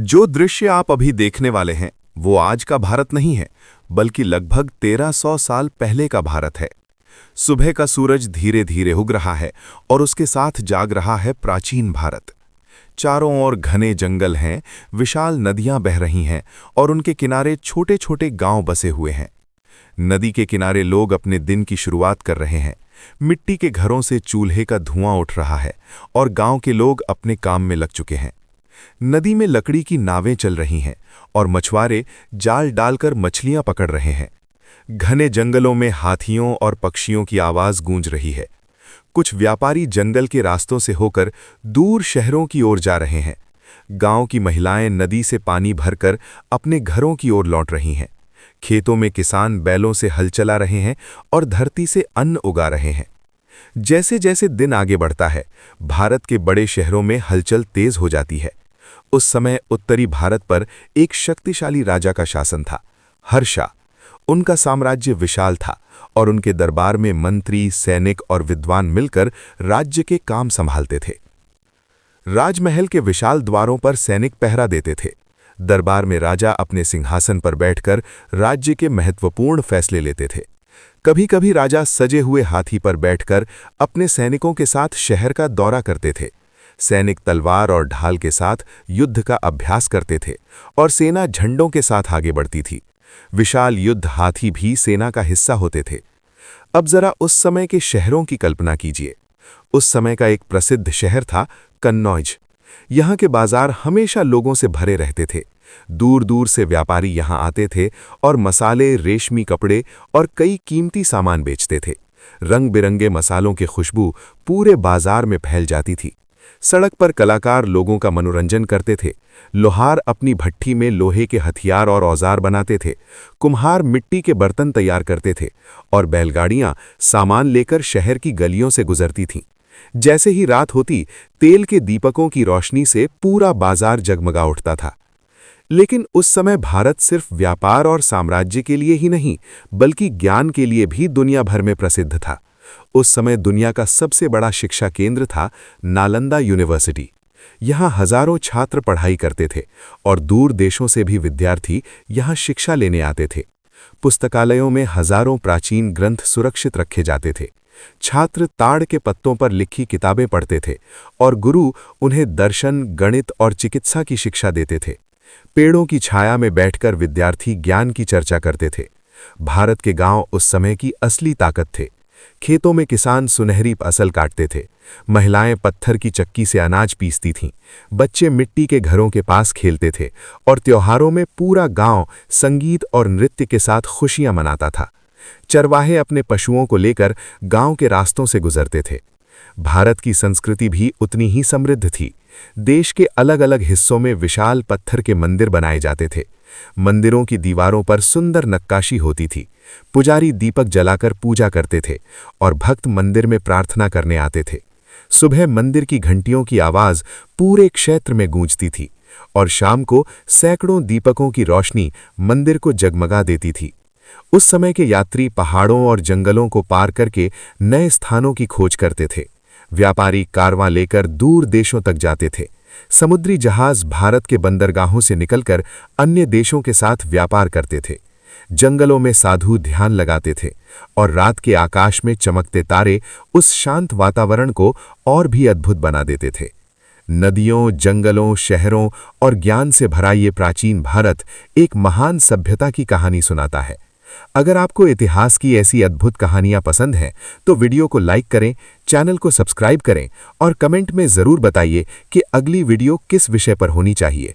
जो दृश्य आप अभी देखने वाले हैं वो आज का भारत नहीं है, बल्कि लगभग 1300 साल पहले का भारत है। सुबह का सूरज धीरे धीरे उग रहा है और उसके साथ जाग रहा है प्राचीन भारत। चारों ओर घने जंगल हैं, विशाल नदियां बह रही हैं और उनके किनारे छोटे छोटे गांव बसे हुए हैं। नदी के किनारे लोग अपने दिन की शुरुआत कर रहे हैं। मिट्टी के घरों से चूल्हे का धुआं उठ रहा है और गांव के लोग अपने काम में लग चुके हैं। नदी में लकड़ी की नावें चल रही हैं और मछुआरे जाल डालकर मछलियां पकड़ रहे हैं। घने जंगलों में हाथियों और पक्षियों की आवाज गूंज रही है। कुछ व्यापारी जंगल के रास्तों से होकर दूर शहरों की ओर जा रहे हैं। गांव की महिलाएं नदी से पानी भरकर अपने घरों की ओर लौट रही हैं। खेतों में किसान बैलों से हल चला रहे हैं और धरती से अन्न उगा रहे हैं। जैसे जैसे दिन आगे बढ़ता है, भारत के बड़े शहरों में हलचल तेज हो जाती है। उस समय उत्तरी भारत पर एक शक्तिशाली राजा का शासन था, हर्षा। उनका साम्राज्य विशाल था और उनके दरबार में मंत्री, सैनिक और विद्वान मिलकर राज्य के काम संभालते थे। राजमहल के विशाल द्वारों पर सैनिक पहरा देते थे। दरबार में राजा अपने सिंहासन पर बैठकर राज्य के महत्वपूर्ण फैसले लेते थे। कभी-कभी राजा सजे हुए हाथी पर बैठकर अपने सैनिकों के साथ शहर का दौरा करते थे। सैनिक तलवार और ढाल के साथ युद्ध का अभ्यास करते थे और सेना झंडों के साथ आगे बढ़ती थी। विशाल युद्ध हाथी भी सेना का हिस्सा होते थे। अब जरा उस समय के शहरों की कल्पना कीजिए। उस समय का एक प्रसिद्ध शहर था कन्नौज। यहाँ के बाजार हमेशा लोगों से भरे रहते थे। दूर दूर से व्यापारी यहाँ आते थे और मसाले, रेशमी कपड़े और कई कीमती सामान बेचते थे। रंग बिरंगे मसालों की खुशबू पूरे बाजार में फैल जाती थी। सड़क पर कलाकार लोगों का मनोरंजन करते थे। लोहार अपनी भट्ठी में लोहे के हथियार और औजार बनाते थे। कुम्हार मिट्टी के बर्तन तैयार करते थे और बैलगाड़ियां सामान लेकर शहर की गलियों से गुजरती थीं। जैसे ही रात होती, तेल के दीपकों की रोशनी से पूरा बाजार जगमगा उठता था। लेकिन उस समय भारत सिर्फ व्यापार और साम्राज्य के लिए ही नहीं, बल्कि ज्ञान के लिए भी दुनिया भर में प्रसिद्ध था। उस समय दुनिया का सबसे बड़ा शिक्षा केंद्र था नालंदा यूनिवर्सिटी। यहाँ हजारों छात्र पढ़ाई करते थे और दूर देशों से भी विद्यार्थी यहाँ शिक्षा लेने आते थे। पुस्तकालयों में हजारों प्राचीन ग्रंथ सुरक्षित रखे जाते थे। छात्र ताड़ के पत्तों पर लिखी किताबें पढ़ते थे और गुरु उन्हें दर्शन, गणित और चिकित्सा की शिक्षा देते थे। पेड़ों की छाया में बैठकर विद्यार्थी ज्ञान की चर्चा करते थे। भारत के गांव उस समय की असली ताकत थे। खेतों में किसान सुनहरी फसल काटते थे। महिलाएं पत्थर की चक्की से अनाज पीसती थीं। बच्चे मिट्टी के घरों के पास खेलते थे और त्योहारों में पूरा गांव संगीत और नृत्य के साथ खुशियां मनाता था। चरवाहे अपने पशुओं को लेकर गांव के रास्तों से गुजरते थे। भारत की संस्कृति भी उतनी ही समृद्ध थी। देश के अलग अलग हिस्सों में विशाल पत्थर के मंदिर बनाए जाते थे। मंदिरों की दीवारों पर सुंदर नक्काशी होती थी। पुजारी दीपक जलाकर पूजा करते थे और भक्त मंदिर में प्रार्थना करने आते थे। सुबह मंदिर की घंटियों की आवाज पूरे क्षेत्र में गूंजती थी और शाम को सैकड़ों दीपकों की रोशनी मंदिर को जगमगा देती थी। उस समय के यात्री पहाड़ों और जंगलों को पार करके नए स्थानों की खोज करते थे। व्यापारी कारवां लेकर दूर देशों तक जाते थे। समुद्री जहाज भारत के बंदरगाहों से निकलकर अन्य देशों के साथ व्यापार करते थे। जंगलों में साधु ध्यान लगाते थे और रात के आकाश में चमकते तारे उस शांत वातावरण को और भी अद्भुत बना देते थे। नदियों, जंगलों, शहरों और ज्ञान से भरा ये प्राचीन भारत एक महान सभ्यता की कहानी सुनाता है। अगर आपको इतिहास की ऐसी अद्भुत कहानियां पसंद हैं, तो वीडियो को लाइक करें, चैनल को सब्सक्राइब करें और कमेंट में ज़रूर बताइए कि अगली वीडियो किस विषय पर होनी चाहिए।